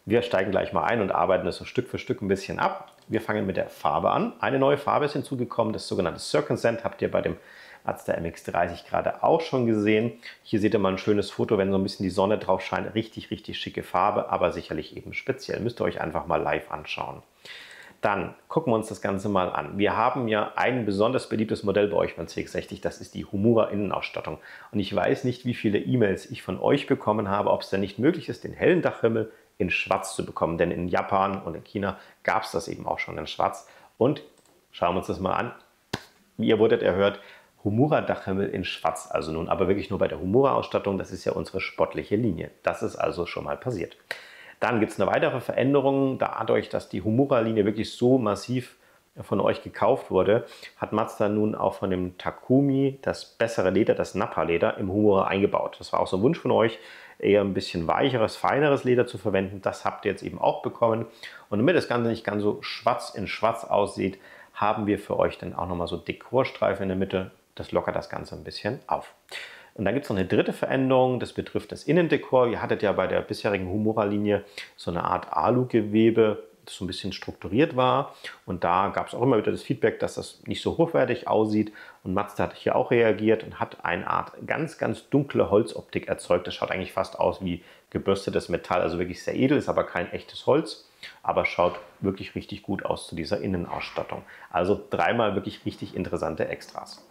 Wir steigen gleich mal ein und arbeiten das so Stück für Stück ein bisschen ab. Wir fangen mit der Farbe an. Eine neue Farbe ist hinzugekommen, das sogenannte Circumscent, habt ihr bei dem Mazda MX-30 gerade auch schon gesehen. Hier seht ihr mal ein schönes Foto, wenn so ein bisschen die Sonne drauf scheint. Richtig, richtig schicke Farbe, aber sicherlich eben speziell. Müsst ihr euch einfach mal live anschauen. Dann gucken wir uns das Ganze mal an. Wir haben ja ein besonders beliebtes Modell bei euch beim CX-60, das ist die Humura Innenausstattung. Und ich weiß nicht, wie viele E-Mails ich von euch bekommen habe, ob es denn nicht möglich ist, den hellen Dachhimmel in Schwarz zu bekommen. Denn in Japan und in China gab es das eben auch schon in Schwarz. Und schauen wir uns das mal an. Wie ihr wurdet erhört, Humura-Dachhimmel in Schwarz, also nun aber wirklich nur bei der Humura-Ausstattung, das ist ja unsere sportliche Linie. Das ist also schon mal passiert. Dann gibt es eine weitere Veränderung, dadurch, dass die Humura-Linie wirklich so massiv von euch gekauft wurde, hat Mazda nun auch von dem Takumi das bessere Leder, das Nappa-Leder im Humura eingebaut. Das war auch so ein Wunsch von euch, eher ein bisschen weicheres, feineres Leder zu verwenden. Das habt ihr jetzt eben auch bekommen. Und damit das Ganze nicht ganz so schwarz in schwarz aussieht, haben wir für euch dann auch nochmal so Dekorstreifen in der Mitte. Das lockert das Ganze ein bisschen auf. Und dann gibt es noch eine dritte Veränderung, das betrifft das Innendekor. Ihr hattet ja bei der bisherigen Humura-Linie so eine Art Alu-Gewebe, das so ein bisschen strukturiert war. Und da gab es auch immer wieder das Feedback, dass das nicht so hochwertig aussieht. Und Mazda hat hier auch reagiert und hat eine Art ganz, ganz dunkle Holzoptik erzeugt. Das schaut eigentlich fast aus wie gebürstetes Metall, also wirklich sehr edel, ist aber kein echtes Holz. Aber schaut wirklich richtig gut aus zu dieser Innenausstattung. Also dreimal wirklich richtig interessante Extras.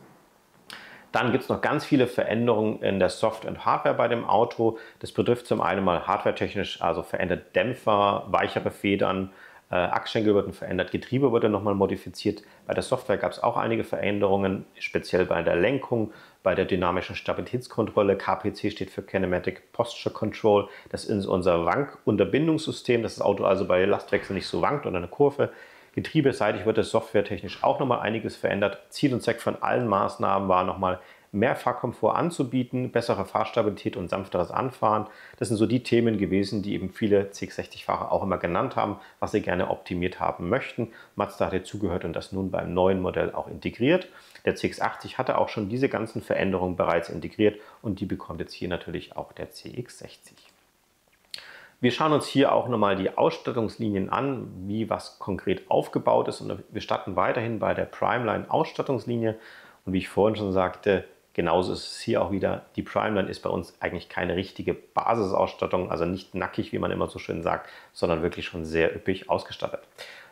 Dann gibt es noch ganz viele Veränderungen in der Soft- und Hardware bei dem Auto. Das betrifft zum einen mal hardwaretechnisch, also veränderte Dämpfer, weichere Federn, Achsschenkel wurden verändert, Getriebe wurde nochmal modifiziert. Bei der Software gab es auch einige Veränderungen, speziell bei der Lenkung, bei der dynamischen Stabilitätskontrolle. KPC steht für Kinematic Posture Control. Das ist unser Wankunterbindungssystem, dass das Auto also bei Lastwechsel nicht so wankt oder eine Kurve. Getriebeseitig wird es softwaretechnisch auch nochmal einiges verändert. Ziel und Zweck von allen Maßnahmen war nochmal mehr Fahrkomfort anzubieten, bessere Fahrstabilität und sanfteres Anfahren. Das sind so die Themen gewesen, die eben viele CX-60-Fahrer auch immer genannt haben, was sie gerne optimiert haben möchten. Mazda hat hier zugehört und das nun beim neuen Modell auch integriert. Der CX-80 hatte auch schon diese ganzen Veränderungen bereits integriert und die bekommt jetzt hier natürlich auch der CX-60. Wir schauen uns hier auch nochmal die Ausstattungslinien an, wie was konkret aufgebaut ist. Und wir starten weiterhin bei der Primeline Ausstattungslinie. Und wie ich vorhin schon sagte, genauso ist es hier auch wieder. Die Primeline ist bei uns eigentlich keine richtige Basisausstattung, also nicht nackig, wie man immer so schön sagt, sondern wirklich schon sehr üppig ausgestattet.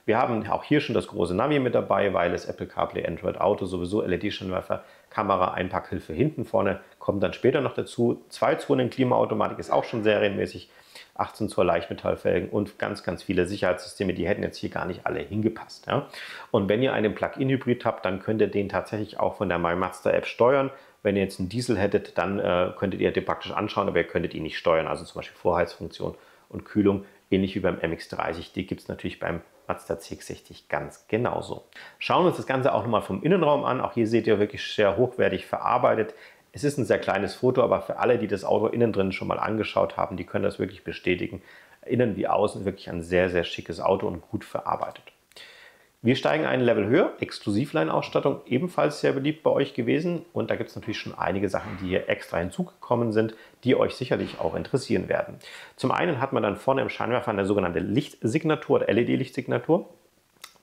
Wir haben auch hier schon das große Navi mit dabei, weil es Apple CarPlay, Android Auto, sowieso LED-Scheinwerfer, Kamera, Einpackhilfe hinten vorne, kommt dann später noch dazu. 2-Zonen Klimaautomatik ist auch schon serienmäßig. 18 Zoll Leichtmetallfelgen und ganz, ganz viele Sicherheitssysteme, die hätten jetzt hier gar nicht alle hingepasst. Ja? Und wenn ihr einen Plug-in-Hybrid habt, dann könnt ihr den tatsächlich auch von der My Mazda App steuern. Wenn ihr jetzt einen Diesel hättet, dann könntet ihr den praktisch anschauen, aber ihr könntet ihn nicht steuern. Also zum Beispiel Vorheizfunktion und Kühlung, ähnlich wie beim MX-30. Die gibt es natürlich beim Mazda CX-60 ganz genauso. Schauen wir uns das Ganze auch nochmal vom Innenraum an. Auch hier seht ihr wirklich sehr hochwertig verarbeitet. Es ist ein sehr kleines Foto, aber für alle, die das Auto innen drin schon mal angeschaut haben, die können das wirklich bestätigen. Innen wie außen wirklich ein sehr, sehr schickes Auto und gut verarbeitet. Wir steigen ein Level höher, Exklusivline-Ausstattung, ebenfalls sehr beliebt bei euch gewesen. Und da gibt es natürlich schon einige Sachen, die hier extra hinzugekommen sind, die euch sicherlich auch interessieren werden. Zum einen hat man dann vorne im Scheinwerfer eine sogenannte Lichtsignatur oder LED-Lichtsignatur.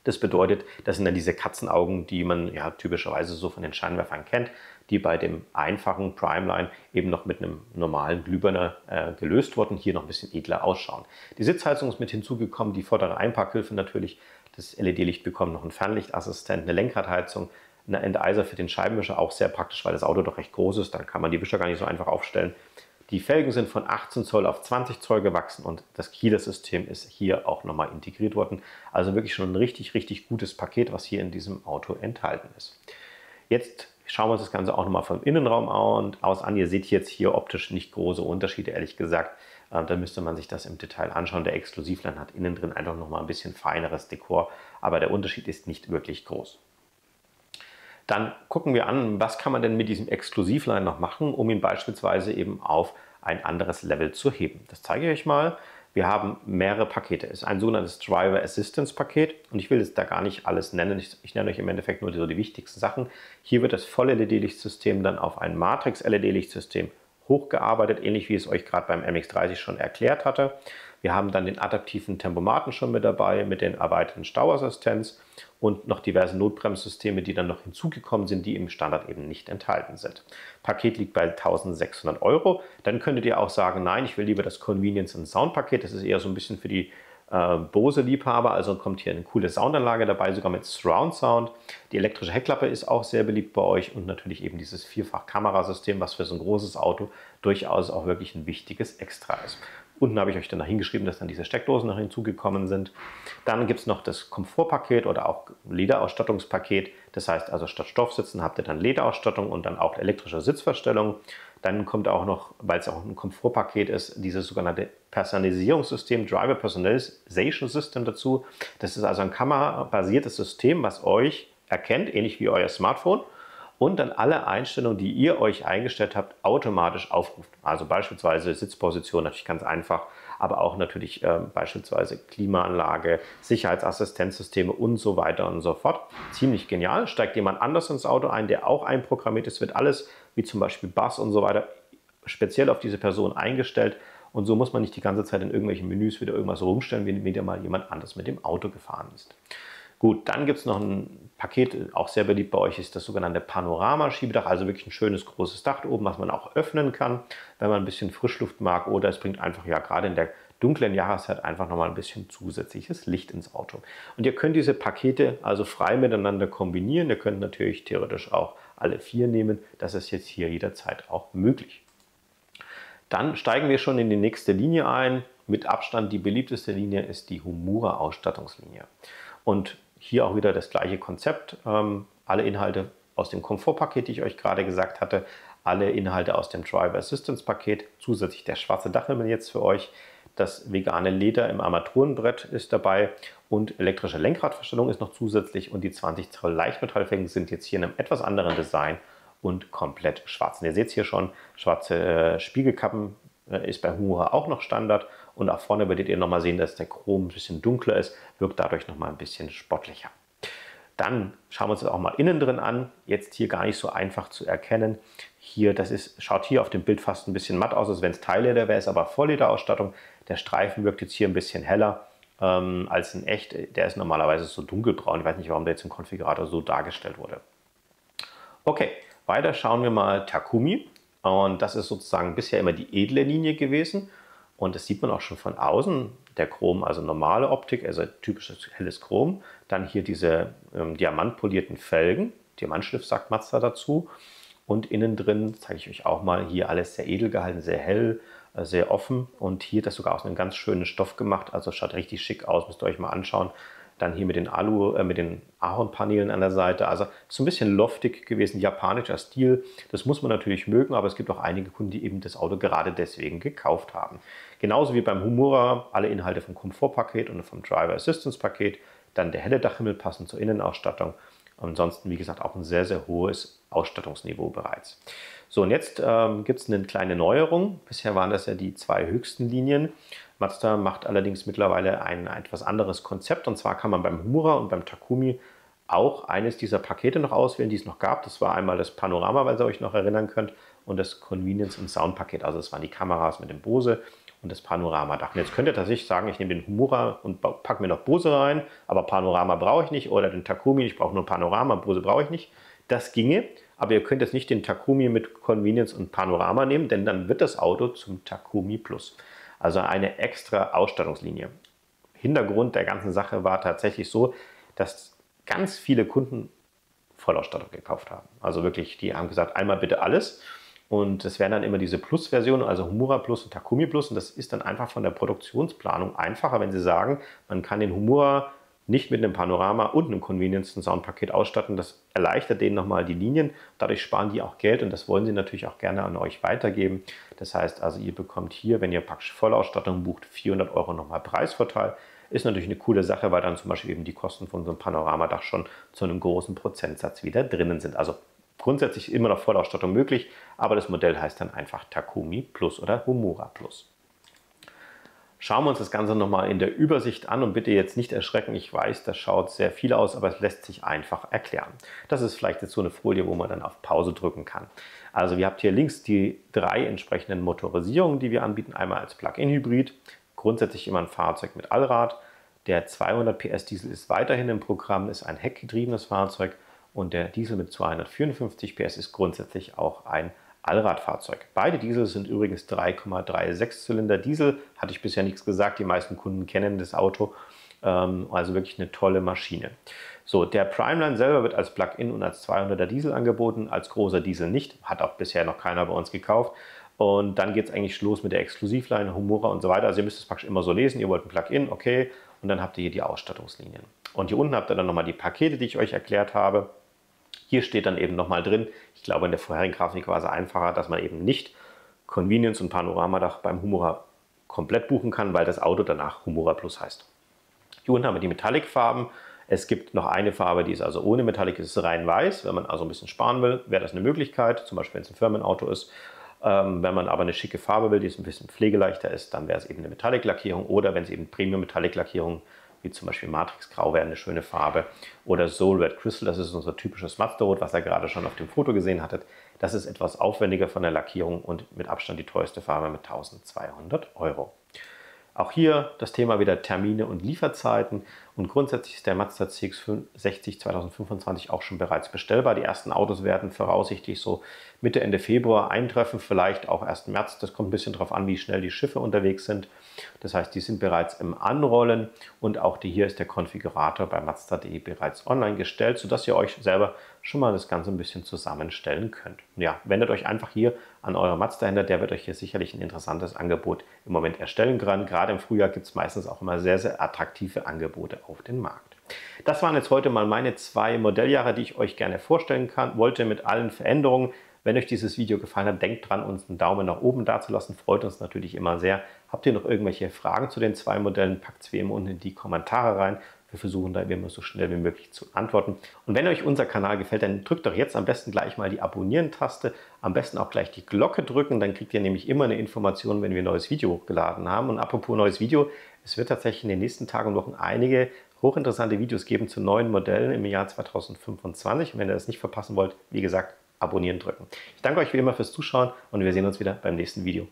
Das bedeutet, das sind dann diese Katzenaugen, die man ja typischerweise so von den Scheinwerfern kennt, die bei dem einfachen Primeline eben noch mit einem normalen Glühbirne gelöst wurden, hier noch ein bisschen edler ausschauen. Die Sitzheizung ist mit hinzugekommen, die vordere Einparkhilfe natürlich. Das LED-Licht bekommt noch einen Fernlichtassistent, eine Lenkradheizung, eine Enteiser für den Scheibenwischer, auch sehr praktisch, weil das Auto doch recht groß ist, da kann man die Wischer gar nicht so einfach aufstellen. Die Felgen sind von 18 Zoll auf 20 Zoll gewachsen und das Keyless-System ist hier auch nochmal integriert worden. Also wirklich schon ein richtig, richtig gutes Paket, was hier in diesem Auto enthalten ist. Jetzt schauen wir uns das Ganze auch nochmal vom Innenraum aus an. Ihr seht jetzt hier optisch nicht große Unterschiede, ehrlich gesagt. Da müsste man sich das im Detail anschauen. Der Exklusivline hat innen drin einfach nochmal ein bisschen feineres Dekor, aber der Unterschied ist nicht wirklich groß. Dann gucken wir an, was kann man denn mit diesem Exklusivline noch machen, um ihn beispielsweise eben auf ein anderes Level zu heben. Das zeige ich euch mal. Wir haben mehrere Pakete. Es ist ein sogenanntes Driver Assistance Paket und ich will jetzt da gar nicht alles nennen. Ich nenne euch im Endeffekt nur so die wichtigsten Sachen. Hier wird das volle LED-Lichtsystem dann auf ein Matrix-LED-Lichtsystem hochgearbeitet, ähnlich wie ich es euch gerade beim MX-30 schon erklärt hatte. Wir haben dann den adaptiven Tempomaten schon mit dabei, mit den erweiterten Stauassistenz und noch diverse Notbremssysteme, die dann noch hinzugekommen sind, die im Standard eben nicht enthalten sind. Paket liegt bei 1.600 €. Dann könntet ihr auch sagen, nein, ich will lieber das Convenience and Sound Paket. Das ist eher so ein bisschen für die Bose-Liebhaber, also kommt hier eine coole Soundanlage dabei, sogar mit Surround Sound. Die elektrische Heckklappe ist auch sehr beliebt bei euch und natürlich eben dieses Vierfach-Kamerasystem, was für so ein großes Auto durchaus auch wirklich ein wichtiges Extra ist. Unten habe ich euch dann hingeschrieben, dass dann diese Steckdosen noch hinzugekommen sind. Dann gibt es noch das Komfortpaket oder auch Lederausstattungspaket. Das heißt also, statt Stoffsitzen habt ihr dann Lederausstattung und dann auch elektrische Sitzverstellung. Dann kommt auch noch, weil es auch ein Komfortpaket ist, dieses sogenannte Personalisierungssystem, Driver Personalization System dazu. Das ist also ein kamerabasiertes System, was euch erkennt, ähnlich wie euer Smartphone, und dann alle Einstellungen, die ihr euch eingestellt habt, automatisch aufruft. Also beispielsweise Sitzposition, natürlich ganz einfach, aber auch natürlich beispielsweise Klimaanlage, Sicherheitsassistenzsysteme und so weiter und so fort. Ziemlich genial. Steigt jemand anders ins Auto ein, der auch einprogrammiert ist, wird alles, wie zum Beispiel Bass und so weiter, speziell auf diese Person eingestellt. Und so muss man nicht die ganze Zeit in irgendwelchen Menüs wieder irgendwas rumstellen, wenn wieder mal jemand anders mit dem Auto gefahren ist. Gut, dann gibt es noch ein Paket, auch sehr beliebt bei euch, ist das sogenannte Panorama-Schiebedach, also wirklich ein schönes großes Dach oben, was man auch öffnen kann, wenn man ein bisschen Frischluft mag, oder es bringt einfach ja gerade in der dunklen Jahreszeit einfach nochmal ein bisschen zusätzliches Licht ins Auto. Und ihr könnt diese Pakete also frei miteinander kombinieren. Ihr könnt natürlich theoretisch auch alle 4 nehmen. Das ist jetzt hier jederzeit auch möglich. Dann steigen wir schon in die nächste Linie ein. Mit Abstand die beliebteste Linie ist die Humura Ausstattungslinie. Und hier auch wieder das gleiche Konzept. Alle Inhalte aus dem Komfortpaket, die ich euch gerade gesagt hatte, alle Inhalte aus dem Driver Assistance Paket, zusätzlich der schwarze Dachhimmel jetzt für euch. Das vegane Leder im Armaturenbrett ist dabei und elektrische Lenkradverstellung ist noch zusätzlich und die 20 Zoll Leichtmetallfelgen sind jetzt hier in einem etwas anderen Design und komplett schwarz. Und ihr seht es hier schon, schwarze Spiegelkappen ist bei Humura auch noch Standard und auch vorne werdet ihr nochmal sehen, dass der Chrom ein bisschen dunkler ist, wirkt dadurch nochmal ein bisschen sportlicher. Dann schauen wir uns das auch mal innen drin an. Jetzt hier gar nicht so einfach zu erkennen. Hier, schaut hier auf dem Bild fast ein bisschen matt aus, als wenn es Teilleder wäre, ist aber Volllederausstattung. Der Streifen wirkt jetzt hier ein bisschen heller als in echt. Der ist normalerweise so dunkelbraun. Ich weiß nicht, warum der jetzt im Konfigurator so dargestellt wurde. Okay, weiter schauen wir mal Takumi. Und das ist sozusagen bisher immer die edle Linie gewesen. Und das sieht man auch schon von außen. Der Chrom, also normale Optik, also typisches helles Chrom. Dann hier diese diamantpolierten Felgen. Diamantschliff sagt Mazda dazu. Und innen drin zeige ich euch auch mal hier alles sehr edel gehalten, sehr hell, sehr offen. Und hier das sogar aus einem ganz schönen Stoff gemacht. Also schaut richtig schick aus, müsst ihr euch mal anschauen. Dann hier mit den mit den Ahornpaneelen an der Seite. Also so ein bisschen loftig gewesen, japanischer Stil. Das muss man natürlich mögen, aber es gibt auch einige Kunden, die eben das Auto gerade deswegen gekauft haben. Genauso wie beim Humura, alle Inhalte vom Komfortpaket und vom Driver Assistance Paket. Dann der helle Dachhimmel passend zur Innenausstattung. Ansonsten, wie gesagt, auch ein sehr, sehr hohes Ausstattungsniveau bereits. So, und jetzt gibt es eine kleine Neuerung. Bisher waren das ja die 2 höchsten Linien. Mazda macht allerdings mittlerweile ein etwas anderes Konzept, und zwar kann man beim Humura und beim Takumi auch eines dieser Pakete noch auswählen, die es noch gab. Das war einmal das Panorama, weil ihr euch noch erinnern könnt, und das Convenience- und Sound-Paket. Also das waren die Kameras mit dem Bose und das Panoramadach. Und jetzt könnt ihr tatsächlich sagen, ich nehme den Humura und packe mir noch Bose rein, aber Panorama brauche ich nicht, oder den Takumi, ich brauche nur Panorama, Bose brauche ich nicht. Das ginge, aber ihr könnt jetzt nicht den Takumi mit Convenience und Panorama nehmen, denn dann wird das Auto zum Takumi Plus. Also eine extra Ausstattungslinie. Hintergrund der ganzen Sache war tatsächlich so, dass ganz viele Kunden Vollausstattung gekauft haben. Also wirklich, die haben gesagt, einmal bitte alles. Und es wären dann immer diese Plus-Versionen, also Humura Plus und Takumi Plus. Und das ist dann einfach von der Produktionsplanung einfacher, wenn Sie sagen, man kann den Humura nicht mit einem Panorama und einem Convenience- und Soundpaket ausstatten. Das erleichtert denen nochmal die Linien. Dadurch sparen die auch Geld, und das wollen sie natürlich auch gerne an euch weitergeben. Das heißt also, ihr bekommt hier, wenn ihr praktisch Vollausstattung bucht, 400 € nochmal Preisvorteil. Ist natürlich eine coole Sache, weil dann zum Beispiel eben die Kosten von so einem Panoramadach schon zu einem großen Prozentsatz wieder drinnen sind. Also grundsätzlich immer noch Vollausstattung möglich, aber das Modell heißt dann einfach Takumi Plus oder Humura Plus. Schauen wir uns das Ganze nochmal in der Übersicht an, und bitte jetzt nicht erschrecken. Ich weiß, das schaut sehr viel aus, aber es lässt sich einfach erklären. Das ist vielleicht jetzt so eine Folie, wo man dann auf Pause drücken kann. Also ihr habt hier links die 3 entsprechenden Motorisierungen, die wir anbieten. Einmal als Plug-in-Hybrid, grundsätzlich immer ein Fahrzeug mit Allrad. Der 200 PS Diesel ist weiterhin im Programm, ist ein heckgetriebenes Fahrzeug, und der Diesel mit 254 PS ist grundsätzlich auch ein Allradfahrzeug. Beide Diesel sind übrigens 3,36 Zylinder Diesel, hatte ich bisher nichts gesagt, die meisten Kunden kennen das Auto, also wirklich eine tolle Maschine. So, der Primeline selber wird als Plug-in und als 200er Diesel angeboten, als großer Diesel nicht, hat auch bisher noch keiner bei uns gekauft. Und dann geht es eigentlich los mit der Exklusivline, Humura und so weiter. Also ihr müsst es praktisch immer so lesen, ihr wollt ein Plug-in, okay, und dann habt ihr hier die Ausstattungslinien. Und hier unten habt ihr dann nochmal die Pakete, die ich euch erklärt habe. Hier steht dann eben nochmal drin, ich glaube in der vorherigen Grafik war es einfacher, dass man eben nicht Convenience und Panoramadach beim Humura komplett buchen kann, weil das Auto danach Humura Plus heißt. Hier unten haben wir die Metallic-Farben. Es gibt noch eine Farbe, die ist also ohne Metallic, ist rein weiß. Wenn man also ein bisschen sparen will, wäre das eine Möglichkeit, zum Beispiel wenn es ein Firmenauto ist. Wenn man aber eine schicke Farbe will, die ein bisschen pflegeleichter ist, dann wäre es eben eine Metallic-Lackierung, oder wenn es eben Premium-Metallic-Lackierung wie zum Beispiel Matrix Grau wäre eine schöne Farbe, oder Soul Red Crystal, das ist unser typisches Mazda-Rot, was ihr gerade schon auf dem Foto gesehen hattet. Das ist etwas aufwendiger von der Lackierung und mit Abstand die teuerste Farbe mit 1200 €. Auch hier das Thema wieder Termine und Lieferzeiten, und grundsätzlich ist der Mazda CX-60 2025 auch schon bereits bestellbar. Die ersten Autos werden voraussichtlich so Mitte, Ende Februar eintreffen, vielleicht auch erst März. Das kommt ein bisschen darauf an, wie schnell die Schiffe unterwegs sind. Das heißt, die sind bereits im Anrollen, und auch hier ist der Konfigurator bei Mazda.de bereits online gestellt, sodass ihr euch selber schon mal das Ganze ein bisschen zusammenstellen könnt. Ja, wendet euch einfach hier an euren Mazda-Händler, der wird euch hier sicherlich ein interessantes Angebot im Moment erstellen können. Gerade im Frühjahr gibt es meistens auch immer sehr, sehr attraktive Angebote auf den Markt. Das waren jetzt heute mal meine 2 Modelljahre, die ich euch gerne vorstellen wollte, mit allen Veränderungen. Wenn euch dieses Video gefallen hat, denkt dran, uns einen Daumen nach oben dazulassen. Freut uns natürlich immer sehr. Habt ihr noch irgendwelche Fragen zu den 2 Modellen, packt es wie immer unten in die Kommentare rein. Wir versuchen da immer so schnell wie möglich zu antworten. Und wenn euch unser Kanal gefällt, dann drückt doch jetzt am besten gleich mal die Abonnieren-Taste. Am besten auch gleich die Glocke drücken, dann kriegt ihr nämlich immer eine Information, wenn wir ein neues Video hochgeladen haben. Und apropos neues Video, es wird tatsächlich in den nächsten Tagen und Wochen einige hochinteressante Videos geben zu neuen Modellen im Jahr 2025. Und wenn ihr das nicht verpassen wollt, wie gesagt, abonnieren drücken. Ich danke euch wie immer fürs Zuschauen, und wir sehen uns wieder beim nächsten Video.